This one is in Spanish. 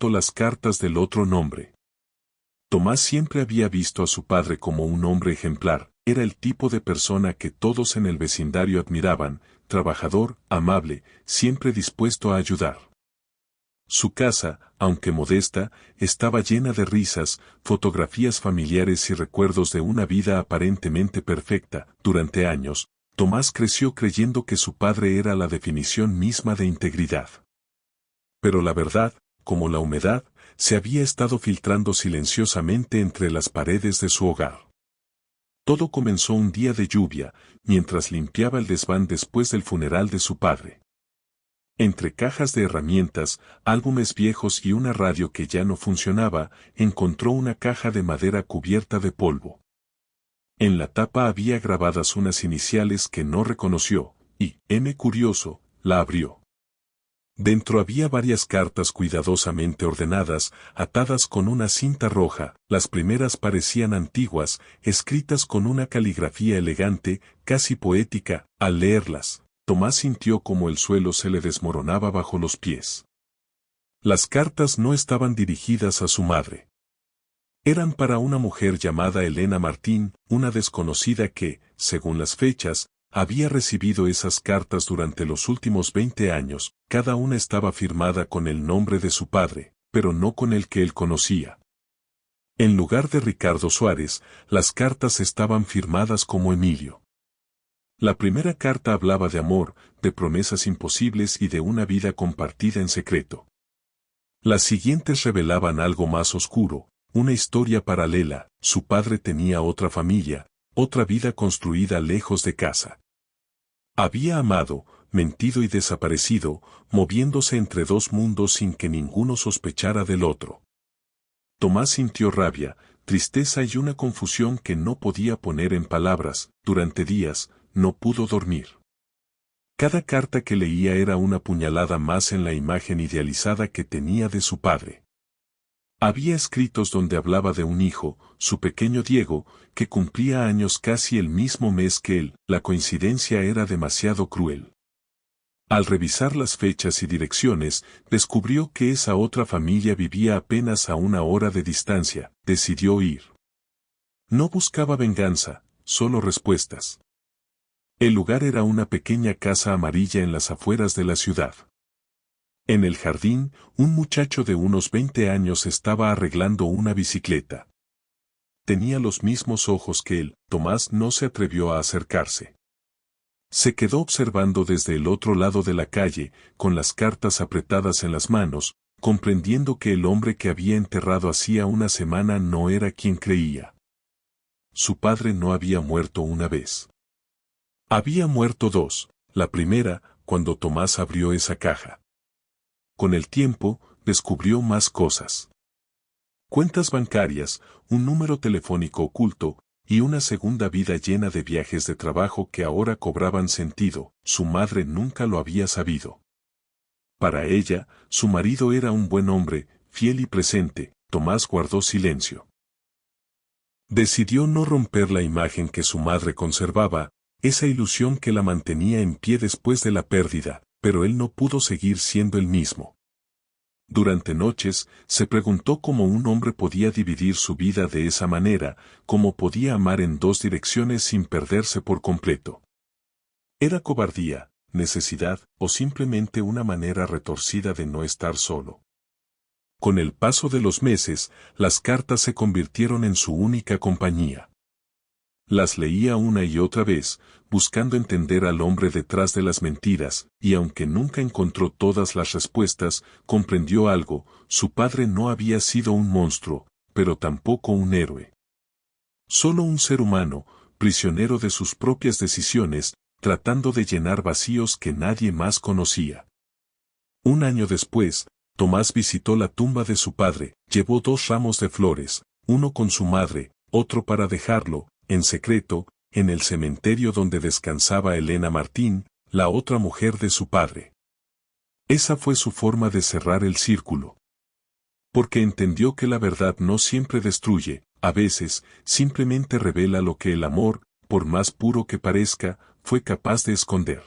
excepto las cartas del otro nombre. Tomás siempre había visto a su padre como un hombre ejemplar, era el tipo de persona que todos en el vecindario admiraban, trabajador, amable, siempre dispuesto a ayudar. Su casa, aunque modesta, estaba llena de risas, fotografías familiares y recuerdos de una vida aparentemente perfecta. Durante años, Tomás creció creyendo que su padre era la definición misma de integridad. Pero la verdad, como la humedad, se había estado filtrando silenciosamente entre las paredes de su hogar. Todo comenzó un día de lluvia, mientras limpiaba el desván después del funeral de su padre. Entre cajas de herramientas, álbumes viejos y una radio que ya no funcionaba, encontró una caja de madera cubierta de polvo. En la tapa había grabadas unas iniciales que no reconoció, y, curioso, la abrió. Dentro había varias cartas cuidadosamente ordenadas, atadas con una cinta roja. Las primeras parecían antiguas, escritas con una caligrafía elegante, casi poética. Al leerlas, Tomás sintió como el suelo se le desmoronaba bajo los pies. Las cartas no estaban dirigidas a su madre. Eran para una mujer llamada Elena Martín, una desconocida que, según las fechas, había recibido esas cartas durante los últimos 20 años. Cada una estaba firmada con el nombre de su padre, pero no con el que él conocía. En lugar de Ricardo Suárez, las cartas estaban firmadas como Emilio. La primera carta hablaba de amor, de promesas imposibles y de una vida compartida en secreto. Las siguientes revelaban algo más oscuro, una historia paralela. Su padre tenía otra familia, otra vida construida lejos de casa. Había amado, mentido y desaparecido, moviéndose entre dos mundos sin que ninguno sospechara del otro. Tomás sintió rabia, tristeza y una confusión que no podía poner en palabras. Durante días, no pudo dormir. Cada carta que leía era una puñalada más en la imagen idealizada que tenía de su padre. Había escritos donde hablaba de un hijo, su pequeño Diego, que cumplía años casi el mismo mes que él. La coincidencia era demasiado cruel. Al revisar las fechas y direcciones, descubrió que esa otra familia vivía apenas a 1 hora de distancia. Decidió ir. No buscaba venganza, solo respuestas. El lugar era una pequeña casa amarilla en las afueras de la ciudad. En el jardín, un muchacho de unos 20 años estaba arreglando una bicicleta. Tenía los mismos ojos que él. Tomás no se atrevió a acercarse. Se quedó observando desde el otro lado de la calle, con las cartas apretadas en las manos, comprendiendo que el hombre que había enterrado hacía una semana no era quien creía. Su padre no había muerto una vez. Había muerto 2, la primera, cuando Tomás abrió esa caja. Con el tiempo, descubrió más cosas. Cuentas bancarias, un número telefónico oculto, y una segunda vida llena de viajes de trabajo que ahora cobraban sentido. Su madre nunca lo había sabido. Para ella, su marido era un buen hombre, fiel y presente. Tomás guardó silencio. Decidió no romper la imagen que su madre conservaba, esa ilusión que la mantenía en pie después de la pérdida, pero él no pudo seguir siendo el mismo. Durante noches, se preguntó cómo un hombre podía dividir su vida de esa manera, cómo podía amar en 2 direcciones sin perderse por completo. ¿Era cobardía, necesidad o simplemente una manera retorcida de no estar solo? Con el paso de los meses, las cartas se convirtieron en su única compañía. Las leía una y otra vez, buscando entender al hombre detrás de las mentiras, y aunque nunca encontró todas las respuestas, comprendió algo: su padre no había sido un monstruo, pero tampoco un héroe. Solo un ser humano, prisionero de sus propias decisiones, tratando de llenar vacíos que nadie más conocía. 1 año después, Tomás visitó la tumba de su padre, llevó 2 ramos de flores, uno con su madre, otro para dejarlo, en secreto, en el cementerio donde descansaba Elena Martín, la otra mujer de su padre. Esa fue su forma de cerrar el círculo. Porque entendió que la verdad no siempre destruye, a veces, simplemente revela lo que el amor, por más puro que parezca, fue capaz de esconder.